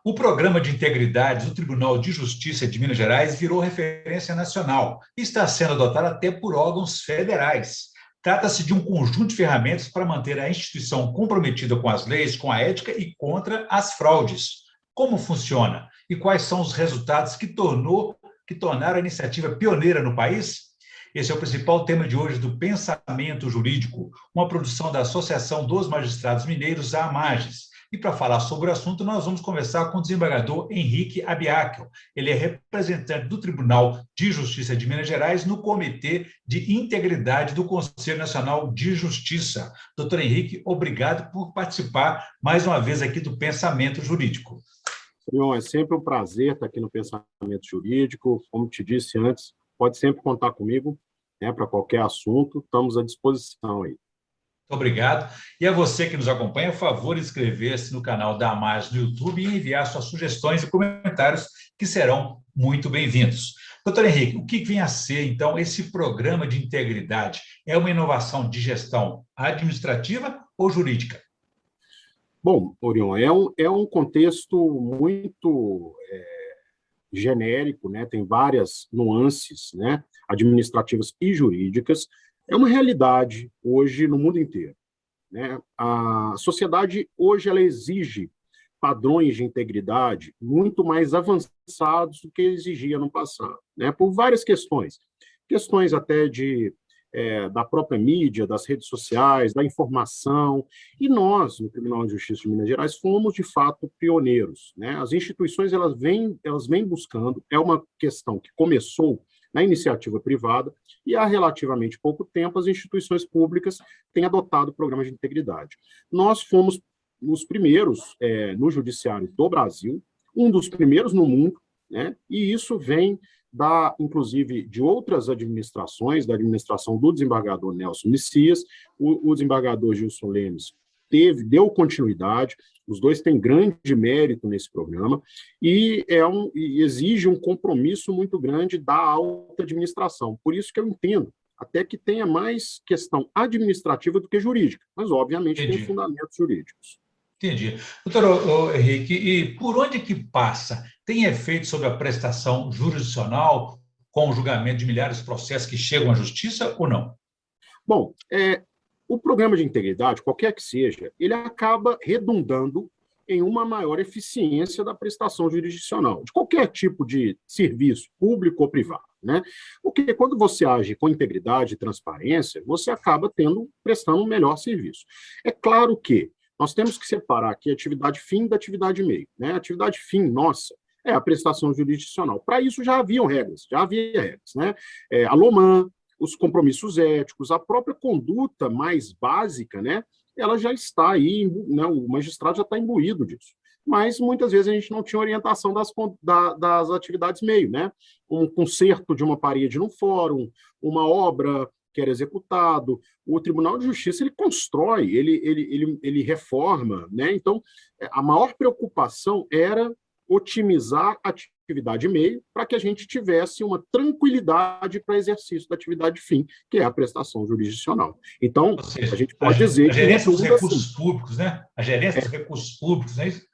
O Programa de Integridade do Tribunal de Justiça de Minas Gerais virou referência nacional e está sendo adotado até por órgãos federais. Trata-se de um conjunto de ferramentas para manter a instituição comprometida com as leis, com a ética e contra as fraudes. Como funciona? E quais são os resultados que tornaram a iniciativa pioneira no país? Esse é o principal tema de hoje do Pensamento Jurídico, uma produção da Associação dos Magistrados Mineiros, a AMAGES. E para falar sobre o assunto, nós vamos conversar com o desembargador Henrique Abiakel. Ele é representante do Tribunal de Justiça de Minas Gerais no Comitê de Integridade do Conselho Nacional de Justiça. Doutor Henrique, obrigado por participar mais uma vez aqui do Pensamento Jurídico. Senhor, é sempre um prazer estar aqui no Pensamento Jurídico. Como te disse antes, pode sempre contar comigo, né, para qualquer assunto. Estamos à disposição aí. Muito obrigado. E a você que nos acompanha, por favor, inscrever-se no canal da AMAGES no YouTube e enviar suas sugestões e comentários, que serão muito bem-vindos. Doutor Henrique, o que vem a ser, então, esse programa de integridade? É uma inovação de gestão administrativa ou jurídica? Bom, Orion, é um contexto muito genérico, né? Tem várias nuances, né, administrativas e jurídicas. É uma realidade hoje no mundo inteiro, né? A sociedade hoje ela exige padrões de integridade muito mais avançados do que exigia no passado, né? Por várias questões. Questões até da própria mídia, das redes sociais, da informação, e nós, no Tribunal de Justiça de Minas Gerais, fomos, de fato, pioneiros, né? As instituições, elas vêm buscando, é uma questão que começou na iniciativa privada, e há relativamente pouco tempo as instituições públicas têm adotado programas de integridade. Nós fomos os primeiros no judiciário do Brasil, um dos primeiros no mundo, né? E isso vem inclusive, de outras administrações, da administração do desembargador Nelson Messias, o desembargador Gilson Lemes deu continuidade, os dois têm grande mérito nesse programa, e exige um compromisso muito grande da alta administração. Por isso que eu entendo até que tenha mais questão administrativa do que jurídica, mas, obviamente, Entendi. Tem fundamentos jurídicos. Entendi. Doutor Henrique, e por onde que passa? Tem efeito sobre a prestação jurisdicional com o julgamento de milhares de processos que chegam à justiça ou não? Bom, o programa de integridade, qualquer que seja, ele acaba redundando em uma maior eficiência da prestação jurisdicional, de qualquer tipo de serviço, público ou privado, né? Porque quando você age com integridade e transparência, você acaba prestando um melhor serviço. É claro que nós temos que separar aqui a atividade fim da atividade meio, né? A atividade fim, nossa, é a prestação jurisdicional. Para isso já havia regras, né? A LOMAN, os compromissos éticos, a própria conduta mais básica, né? Ela já está aí, né? O magistrado já está imbuído disso. Mas muitas vezes a gente não tinha orientação das atividades meio, né? Um conserto de uma parede no fórum, uma obra que era executado, o Tribunal de Justiça ele constrói, ele reforma, né? Então, a maior preocupação era otimizar a atividade meio para que a gente tivesse uma tranquilidade para exercício da atividade fim, que é a prestação jurisdicional. Então, seja, a gente pode dizer que... A gerência dos recursos públicos, né? A gerência dos recursos públicos, não é isso?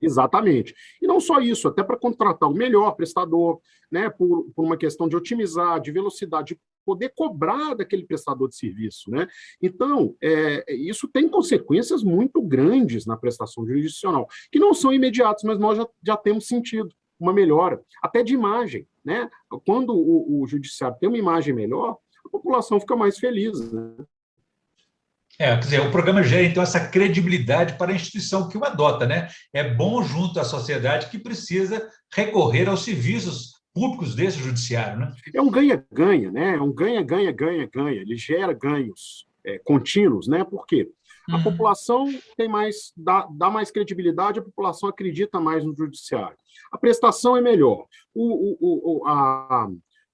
Exatamente. E não só isso, até para contratar o melhor prestador, né, por uma questão de otimizar, de velocidade, de poder cobrar daquele prestador de serviço, né? Então, isso tem consequências muito grandes na prestação jurisdicional, que não são imediatas, mas nós já temos sentido uma melhora, até de imagem, né? Quando o judiciário tem uma imagem melhor, a população fica mais feliz, né? Quer dizer, o programa gera, então, essa credibilidade para a instituição que o adota, né? É bom junto à sociedade que precisa recorrer aos serviços públicos desse judiciário, né? É um ganha-ganha, né? É um ganha-ganha-ganha-ganha. Ele gera ganhos contínuos, né? Por quê? A população tem dá mais credibilidade, a população acredita mais no judiciário. A prestação é melhor.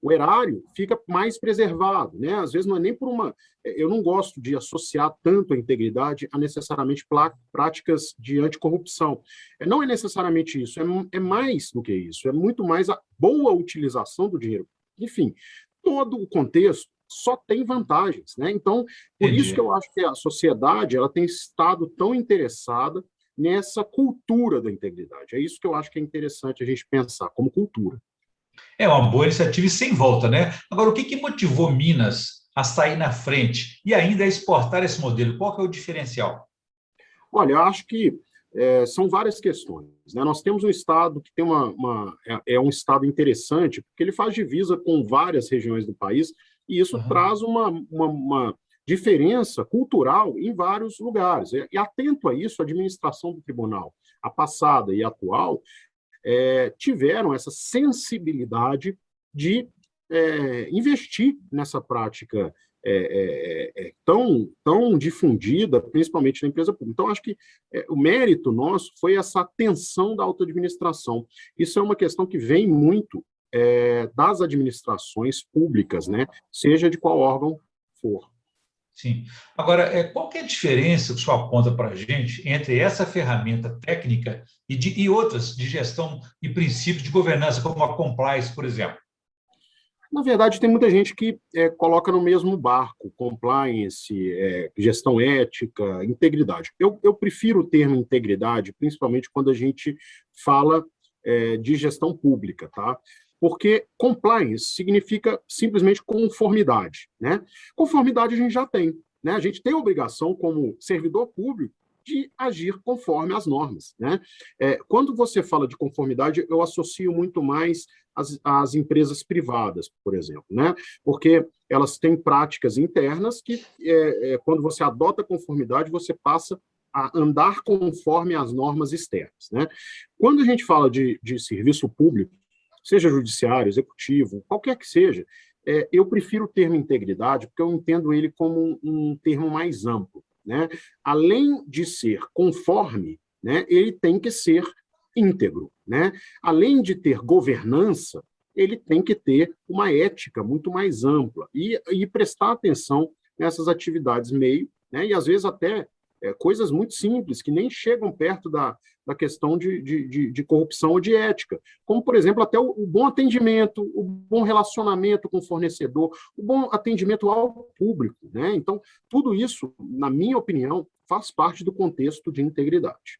O erário fica mais preservado, né? Às vezes não é nem por uma... Eu não gosto de associar tanto a integridade a necessariamente práticas de anticorrupção. Não é necessariamente isso, é mais do que isso, é muito mais a boa utilização do dinheiro. Enfim, todo o contexto só tem vantagens, né? Então, por isso que eu acho que a sociedade ela tem estado tão interessada nessa cultura da integridade. É isso que eu acho que é interessante a gente pensar como cultura. É uma boa iniciativa e sem volta, né? Agora, o que motivou Minas a sair na frente e ainda a exportar esse modelo? Qual que é o diferencial? Olha, eu acho que são várias questões, né? Nós temos um estado que tem um estado interessante, porque ele faz divisa com várias regiões do país, e isso Uhum. traz uma diferença cultural em vários lugares. E atento a isso, a administração do tribunal, a passada e a atual, tiveram essa sensibilidade de investir nessa prática tão difundida, principalmente na empresa pública. Então, acho que o mérito nosso foi essa atenção da auto-administração. Isso é uma questão que vem muito das administrações públicas, né? Seja de qual órgão for. Sim. Agora, qual que é a diferença que o senhor aponta para a gente entre essa ferramenta técnica e outras de gestão e princípios de governança, como a compliance, por exemplo? Na verdade, tem muita gente que coloca no mesmo barco compliance, gestão ética, integridade. Eu prefiro o termo integridade, principalmente quando a gente fala de gestão pública, tá? Porque compliance significa simplesmente conformidade, né? Conformidade a gente já tem, né? A gente tem a obrigação, como servidor público, de agir conforme as normas, né? Quando você fala de conformidade, eu associo muito mais as empresas privadas, por exemplo, né? Porque elas têm práticas internas que, quando você adota conformidade, você passa a andar conforme as normas externas, né? Quando a gente fala de serviço público, seja judiciário, executivo, qualquer que seja, eu prefiro o termo integridade, porque eu entendo ele como um termo mais amplo, né? Além de ser conforme, né, ele tem que ser íntegro, né? Além de ter governança, ele tem que ter uma ética muito mais ampla e prestar atenção nessas atividades meio, né? E às vezes até coisas muito simples que nem chegam perto da questão de corrupção ou de ética, como, por exemplo, até o bom atendimento, o bom relacionamento com o fornecedor, o bom atendimento ao público, né? Então, tudo isso, na minha opinião, faz parte do contexto de integridade.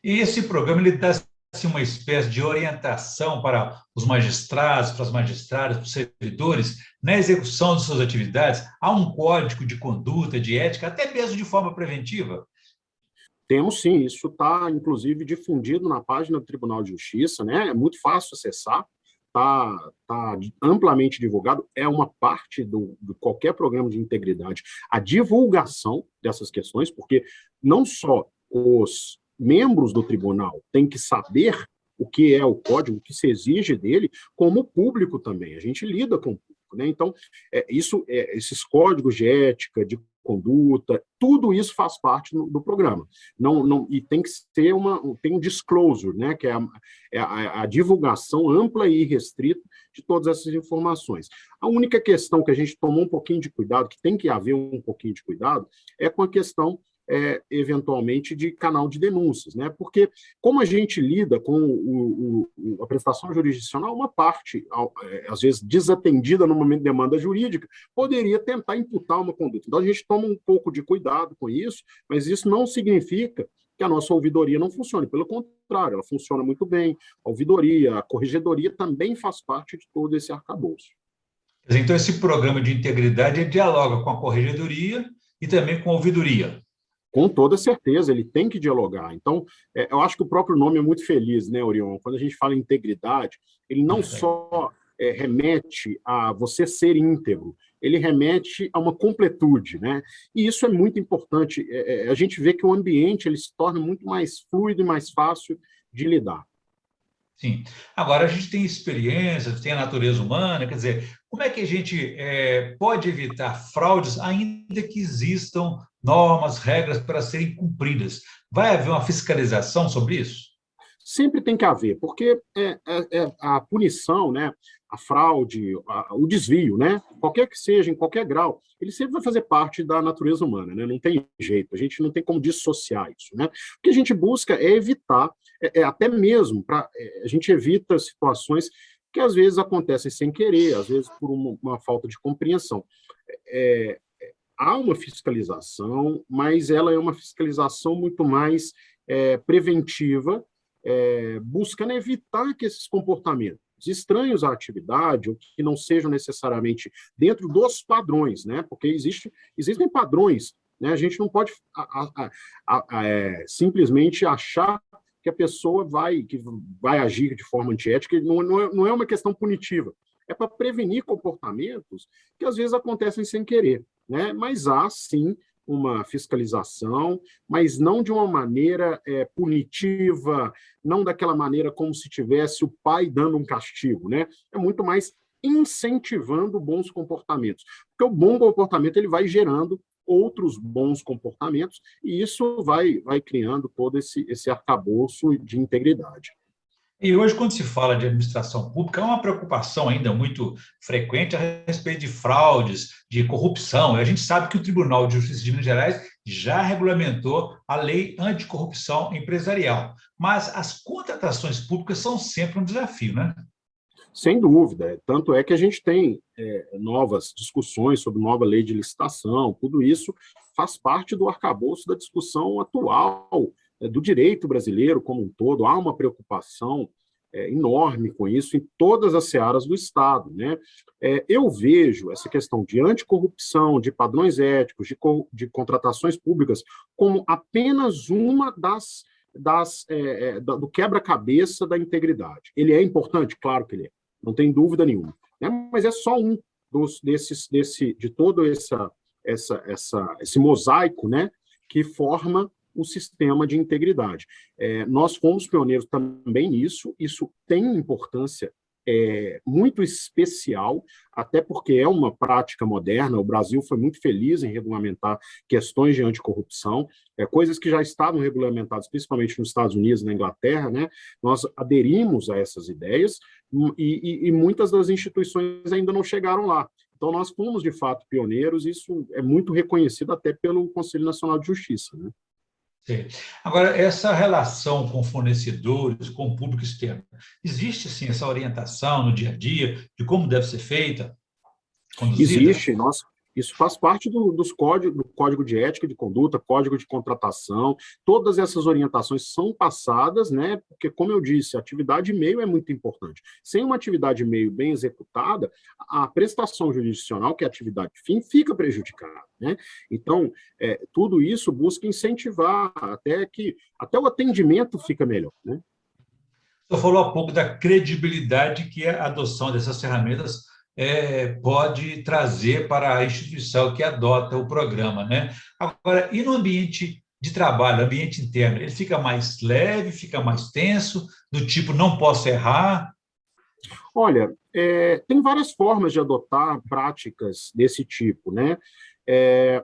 E esse programa ele dá assim, uma espécie de orientação para os magistrados, para as magistradas, para os servidores, na execução de suas atividades. Há um código de conduta, de ética, até mesmo de forma preventiva. Temos sim, isso está, inclusive, difundido na página do Tribunal de Justiça, né? É muito fácil acessar, tá amplamente divulgado, é uma parte do qualquer programa de integridade, a divulgação dessas questões, porque não só os membros do tribunal têm que saber o que é o código, o que se exige dele, como o público também. A gente lida com o público, né? Então, esses códigos de ética, de conduta, tudo isso faz parte do programa. E tem que ser tem um disclosure, né, que é a divulgação ampla e restrita de todas essas informações. A única questão que a gente tomou um pouquinho de cuidado, que tem que haver um pouquinho de cuidado, é com a questão eventualmente de canal de denúncias, né? Porque como a gente lida com a prestação jurisdicional, uma parte, às vezes desatendida no momento de demanda jurídica, poderia tentar imputar uma conduta. Então a gente toma um pouco de cuidado com isso, mas isso não significa que a nossa ouvidoria não funcione. Pelo contrário, ela funciona muito bem. A ouvidoria, a corregedoria também faz parte de todo esse arcabouço. Então, esse programa de integridade dialoga com a corregedoria e também com a ouvidoria. Com toda certeza, ele tem que dialogar. Então, eu acho que o próprio nome é muito feliz, né, Orion? Quando a gente fala em integridade, ele não só remete a você ser íntegro, ele remete a uma completude, né? E isso é muito importante. A gente vê que o ambiente ele se torna muito mais fluido e mais fácil de lidar. Sim. Agora, a gente tem experiência, tem a natureza humana, quer dizer, como é que a gente pode evitar fraudes, ainda que existam normas, regras para serem cumpridas? Vai haver uma fiscalização sobre isso? Sempre tem que haver, porque a punição, né, a fraude, o desvio, né, qualquer que seja, em qualquer grau, ele sempre vai fazer parte da natureza humana, né, não tem jeito, a gente não tem como dissociar isso. Né? O que a gente busca é evitar, até mesmo, a gente evita situações que às vezes acontecem sem querer, às vezes por uma falta de compreensão. Há uma fiscalização, mas ela é uma fiscalização muito mais preventiva, buscando evitar que esses comportamentos estranhos à atividade, ou que não sejam necessariamente dentro dos padrões, né? Porque existem padrões, né? A gente não pode simplesmente achar que a pessoa que vai agir de forma antiética. Não é uma questão punitiva, é para prevenir comportamentos que às vezes acontecem sem querer, né? Mas há, sim, uma fiscalização, mas não de uma maneira punitiva, não daquela maneira como se tivesse o pai dando um castigo, né? É muito mais incentivando bons comportamentos, porque o bom comportamento ele vai gerando outros bons comportamentos, e isso vai criando todo esse arcabouço de integridade. E hoje, quando se fala de administração pública, há uma preocupação ainda muito frequente a respeito de fraudes, de corrupção. E a gente sabe que o Tribunal de Justiça de Minas Gerais já regulamentou a lei anticorrupção empresarial. Mas as contratações públicas são sempre um desafio, né? Sem dúvida. Tanto é que a gente tem novas discussões sobre nova lei de licitação, tudo isso faz parte do arcabouço da discussão atual do direito brasileiro como um todo. Há uma preocupação enorme com isso em todas as searas do Estado, né? Eu vejo essa questão de anticorrupção, de padrões éticos, de contratações públicas, como apenas uma do quebra-cabeça da integridade. Ele é importante? Claro que ele é, não tem dúvida nenhuma, né? Mas é só um de todo esse mosaico, né, que forma o sistema de integridade. Nós fomos pioneiros também nisso, isso tem importância muito especial, até porque é uma prática moderna. O Brasil foi muito feliz em regulamentar questões de anticorrupção, coisas que já estavam regulamentadas, principalmente nos Estados Unidos e na Inglaterra, né? Nós aderimos a essas ideias e muitas das instituições ainda não chegaram lá. Então, nós fomos, de fato, pioneiros, e isso é muito reconhecido até pelo Conselho Nacional de Justiça, né? Sim. Agora, essa relação com fornecedores, com o público externo, existe, sim, essa orientação no dia a dia de como deve ser feita, conduzida? Existe, isso faz parte do código de ética de conduta, código de contratação. Todas essas orientações são passadas, né? Porque, como eu disse, a atividade meio é muito importante. Sem uma atividade meio bem executada, a prestação jurisdicional, que é a atividade fim, fica prejudicada, né? Então, tudo isso busca incentivar até o atendimento fica melhor, né? Você falou há pouco da credibilidade que a adoção dessas ferramentas pode trazer para a instituição que adota o programa, né? Agora, e no ambiente de trabalho, ambiente interno, ele fica mais leve, fica mais tenso, do tipo, não posso errar? Olha, tem várias formas de adotar práticas desse tipo, né?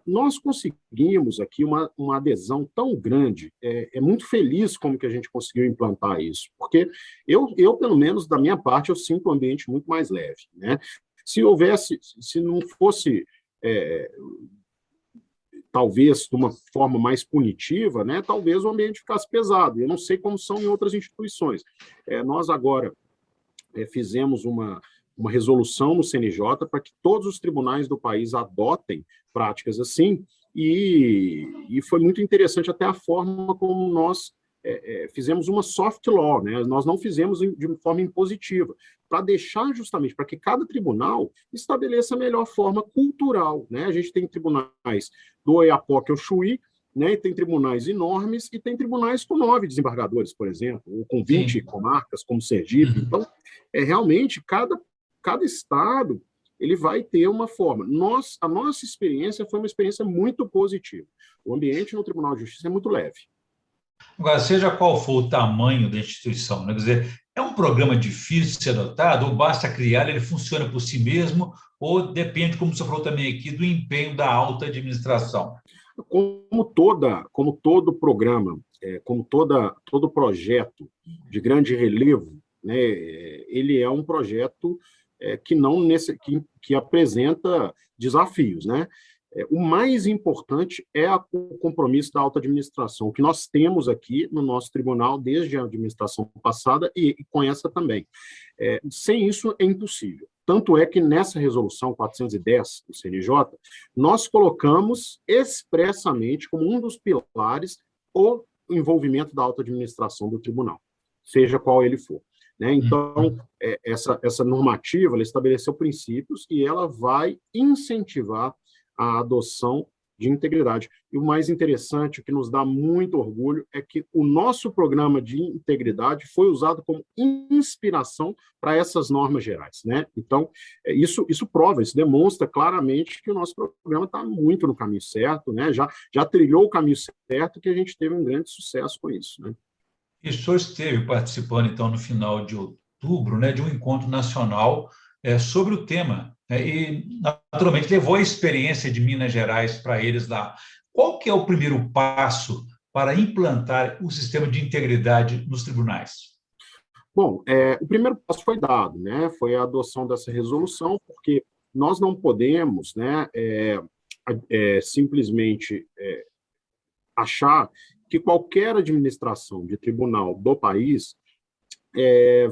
Nós conseguimos aqui uma adesão tão grande, muito feliz como que a gente conseguiu implantar isso, porque eu, pelo menos da minha parte, eu sinto um ambiente muito mais leve, né? Se não fosse, talvez de uma forma mais punitiva, né, talvez o ambiente ficasse pesado. Eu não sei como são em outras instituições. Nós agora fizemos uma resolução no CNJ para que todos os tribunais do país adotem práticas assim, e foi muito interessante até a forma como nós fizemos uma soft law, né? Nós não fizemos de forma impositiva, para deixar justamente para que cada tribunal estabeleça a melhor forma cultural, né? A gente tem tribunais do Oiapoque ao Chuí, né? E tem tribunais enormes e tem tribunais com 9 desembargadores, por exemplo, ou com 20 Sim. comarcas, como Sergipe. Então, realmente, cada estado ele vai ter uma forma. A nossa experiência foi uma experiência muito positiva. O ambiente no Tribunal de Justiça é muito leve. Agora, seja qual for o tamanho da instituição, né? Quer dizer, é um programa difícil de ser adotado, ou basta criar, ele funciona por si mesmo, ou depende, como você falou também aqui, do empenho da alta administração? Como todo programa, todo projeto de grande relevo, né, ele é um projeto que apresenta desafios, né? O mais importante é o compromisso da alta administração, o que nós temos aqui no nosso tribunal desde a administração passada e com essa também. Sem isso é impossível. Tanto é que nessa resolução 410 do CNJ, nós colocamos expressamente como um dos pilares o o envolvimento da alta administração do tribunal, seja qual ele for. Né? Então, essa normativa ela estabeleceu princípios e ela vai incentivar a adoção de integridade. E o mais interessante, o que nos dá muito orgulho, é que o nosso programa de integridade foi usado como inspiração para essas normas gerais. Né? Então, isso prova, isso demonstra claramente que o nosso programa está muito no caminho certo, né? Já trilhou o caminho certo, que a gente teve um grande sucesso com isso. Né? E o senhor esteve participando, então, no final de outubro, né, de um encontro nacional sobre o tema, né, e, naturalmente, levou a experiência de Minas Gerais para eles lá. Qual que é o primeiro passo para implantar o sistema de integridade nos tribunais? Bom, o primeiro passo foi dado, né, foi a adoção dessa resolução, porque nós não podemos, né, simplesmente achar que qualquer administração de tribunal do país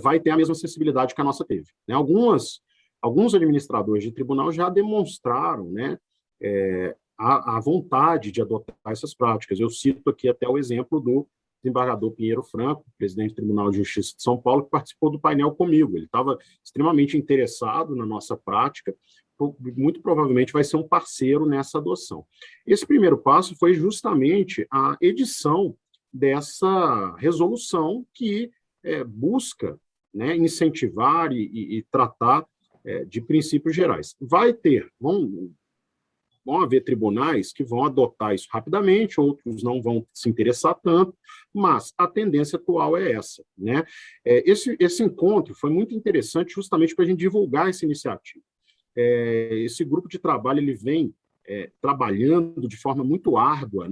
vai ter a mesma acessibilidade que a nossa teve. Né? Alguns administradores de tribunal já demonstraram, né, a vontade de adotar essas práticas. Eu cito aqui até o exemplo do desembargador Pinheiro Franco, presidente do Tribunal de Justiça de São Paulo, que participou do painel comigo. Ele estava extremamente interessado na nossa prática, muito provavelmente vai ser um parceiro nessa adoção. Esse primeiro passo foi justamente a edição dessa resolução que busca, né, incentivar e tratar de princípios gerais. Vão haver tribunais que vão adotar isso rapidamente, outros não vão se interessar tanto, mas a tendência atual é essa. Né? Esse encontro foi muito interessante justamente para a gente divulgar essa iniciativa. Esse grupo de trabalho ele vem trabalhando de forma muito árdua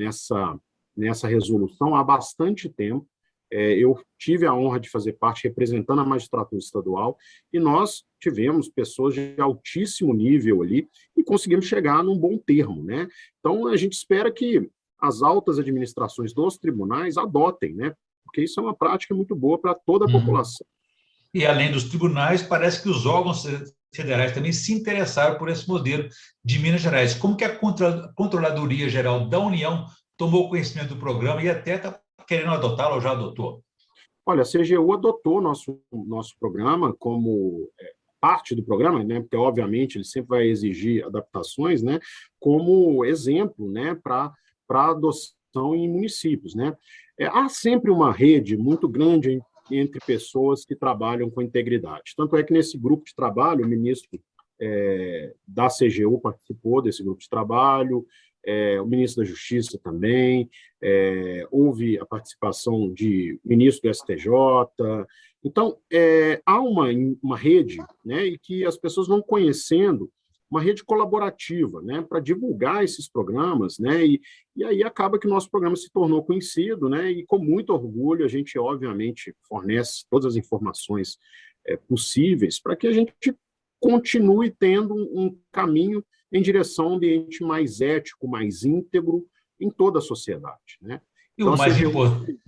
nessa resolução há bastante tempo. Eu tive a honra de fazer parte representando a magistratura estadual e nós tivemos pessoas de altíssimo nível ali e conseguimos chegar num bom termo. Né? Então, a gente espera que as altas administrações dos tribunais adotem, né? Porque isso é uma prática muito boa para toda a população. E, além dos tribunais, parece que os órgãos federais também se interessaram por esse modelo de Minas Gerais. Como que a Controladoria Geral da União tomou conhecimento do programa e até está querendo adotá-lo ou já adotou? Olha, a CGU adotou nosso programa como parte do programa, né, porque, obviamente, ele sempre vai exigir adaptações, né, como exemplo, né, para adoção em municípios. Né. Há sempre uma rede muito grande entre pessoas que trabalham com integridade. Tanto é que, nesse grupo de trabalho, o ministro da CGU participou desse grupo de trabalho, o ministro da Justiça também, houve a participação de ministro do STJ. Então, há uma rede, né, e que as pessoas vão conhecendo, uma rede colaborativa, né, para divulgar esses programas, né, e aí acaba que o nosso programa se tornou conhecido, né, e com muito orgulho a gente, obviamente, fornece todas as informações possíveis para que a gente continue tendo um caminho em direção a um ambiente mais ético, mais íntegro em toda a sociedade. Né? E o mais importante...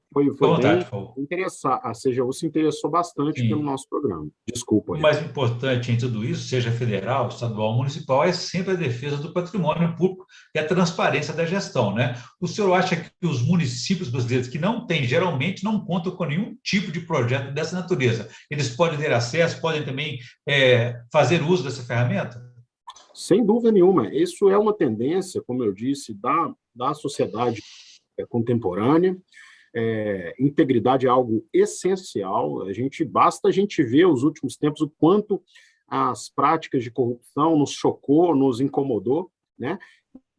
Foi bem interessar. A CGU se interessou bastante pelo nosso programa. Desculpa. O mais importante em tudo isso, seja federal, estadual, municipal, é sempre a defesa do patrimônio público e a transparência da gestão. Né? O senhor acha que os municípios brasileiros que não têm, geralmente, não contam com nenhum tipo de projeto dessa natureza? Eles podem ter acesso, podem também fazer uso dessa ferramenta? Sem dúvida nenhuma. Isso é uma tendência, como eu disse, da sociedade contemporânea. Integridade é algo essencial. Basta a gente ver os últimos tempos o quanto as práticas de corrupção nos chocou, nos incomodou, né?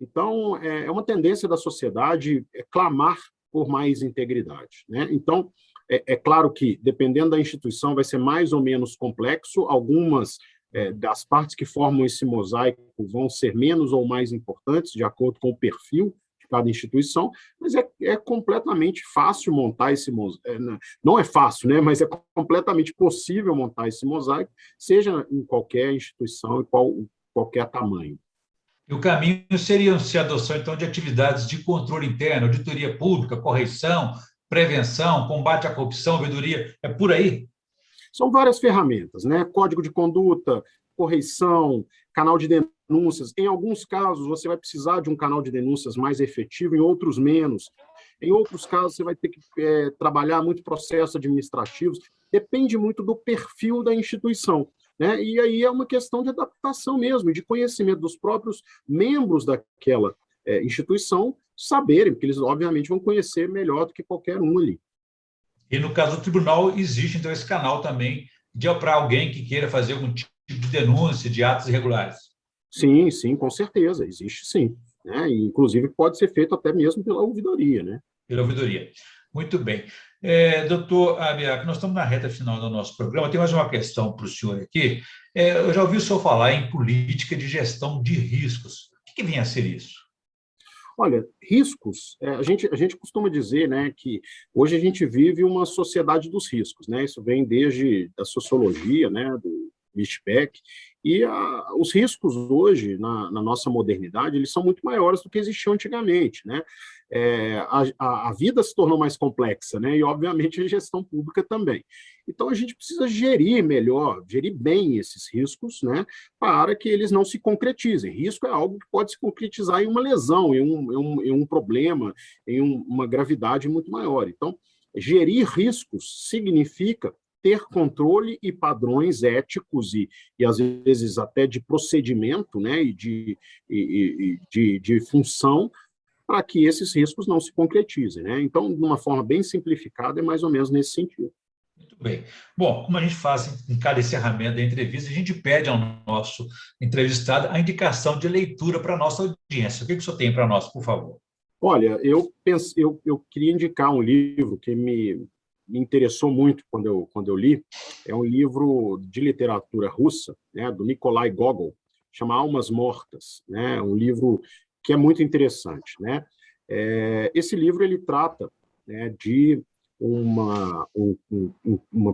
Então, é uma tendência da sociedade clamar por mais integridade, né? Então, é claro que, dependendo da instituição, vai ser mais ou menos complexo. Algumas das partes que formam esse mosaico vão ser menos ou mais importantes, de acordo com o perfil cada instituição, mas é completamente fácil montar esse mosaico. Não é fácil, né? Mas é completamente possível montar esse mosaico, seja em qualquer instituição e qualquer tamanho. E o caminho seria a adoção, então, de atividades de controle interno, auditoria pública, correção, prevenção, combate à corrupção, ouvidoria, é por aí? São várias ferramentas, né? Código de conduta, correição, canal de denúncias. Em alguns casos, você vai precisar de um canal de denúncias mais efetivo, em outros menos. Em outros casos, você vai ter que trabalhar muito processos administrativos. Depende muito do perfil da instituição, né? E aí é uma questão de adaptação mesmo, de conhecimento dos próprios membros daquela instituição, saberem, porque eles, obviamente, vão conhecer melhor do que qualquer um ali. E, no caso do tribunal, existe, então, esse canal também para alguém que queira fazer algum tipo de denúncia de atos irregulares. Sim, sim, com certeza, existe sim. Né? E, inclusive, pode ser feito até mesmo pela ouvidoria, né? Pela ouvidoria. Muito bem. Doutor Abiac, nós estamos na reta final do nosso programa. Tem mais uma questão para o senhor aqui. Eu já ouvi o senhor falar em política de gestão de riscos. O que vem a ser isso? Olha, riscos, a gente costuma dizer, né, que hoje a gente vive uma sociedade dos riscos, né? Isso vem desde a sociologia, né, do Lichtbeck, e os riscos hoje, na nossa modernidade, eles são muito maiores do que existiam antigamente, né? A vida se tornou mais complexa, né? E, obviamente, a gestão pública também. Então, a gente precisa gerir melhor, gerir bem esses riscos, né? Para que eles não se concretizem. Risco é algo que pode se concretizar em uma lesão, em um problema, em uma gravidade muito maior. Então, gerir riscos significa ter controle e padrões éticos e às vezes até de procedimento, né, e de função para que esses riscos não se concretizem, né? Então, de uma forma bem simplificada, é mais ou menos nesse sentido. Muito bem. Bom, como a gente faz em cada encerramento da entrevista, a gente pede ao nosso entrevistado a indicação de leitura para a nossa audiência. O que o senhor tem para nós, por favor? Olha, eu queria indicar um livro que me interessou muito quando eu li. É um livro de literatura russa, né, do Nikolai Gogol, chama Almas Mortas, né? Um livro que é muito interessante, né? Esse livro ele trata, né, de uma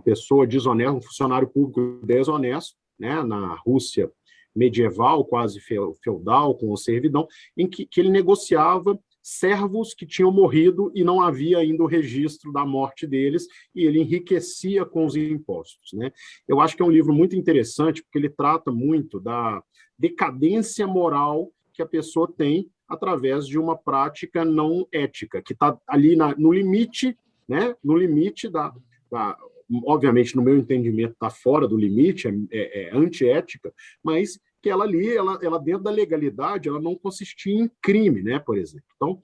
pessoa desonesta, um funcionário público desonesto, né, na Rússia medieval, quase feudal, com servidão, em que ele negociava servos que tinham morrido e não havia ainda o registro da morte deles, e ele enriquecia com os impostos, né? Eu acho que é um livro muito interessante, porque ele trata muito da decadência moral que a pessoa tem através de uma prática não ética, que está ali no limite, né? No limite obviamente, no meu entendimento, está fora do limite, é antiética, mas que ela ali, ela dentro da legalidade, ela não consistia em crime, né, por exemplo. Então,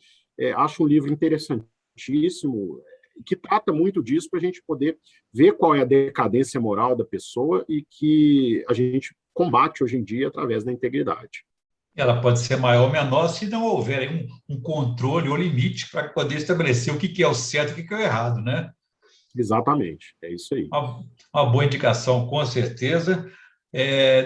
acho um livro interessantíssimo, que trata muito disso para a gente poder ver qual é a decadência moral da pessoa e que a gente combate hoje em dia através da integridade. Ela pode ser maior ou menor se não houver um controle ou limite para poder estabelecer o que é o certo e o que é o errado, né? Exatamente, é isso aí. Uma boa indicação, com certeza.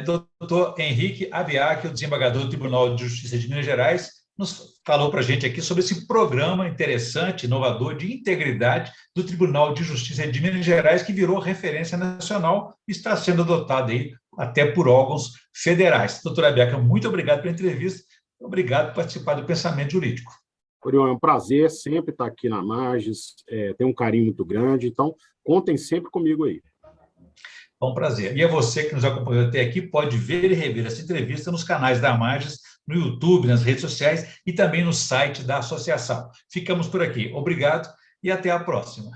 Doutor Henrique Abiac, o desembargador do Tribunal de Justiça de Minas Gerais, nos falou para a gente aqui sobre esse programa interessante, inovador, de integridade do Tribunal de Justiça de Minas Gerais, que virou referência nacional e está sendo adotado aí até por órgãos federais. Doutor Abiac, muito obrigado pela entrevista, obrigado por participar do Pensamento Jurídico. Orion, é um prazer sempre estar aqui na Magis, tem um carinho muito grande, então contem sempre comigo aí. É um prazer. E a você que nos acompanhou até aqui, pode ver e rever essa entrevista nos canais da Magis, no YouTube, nas redes sociais e também no site da associação. Ficamos por aqui. Obrigado e até a próxima.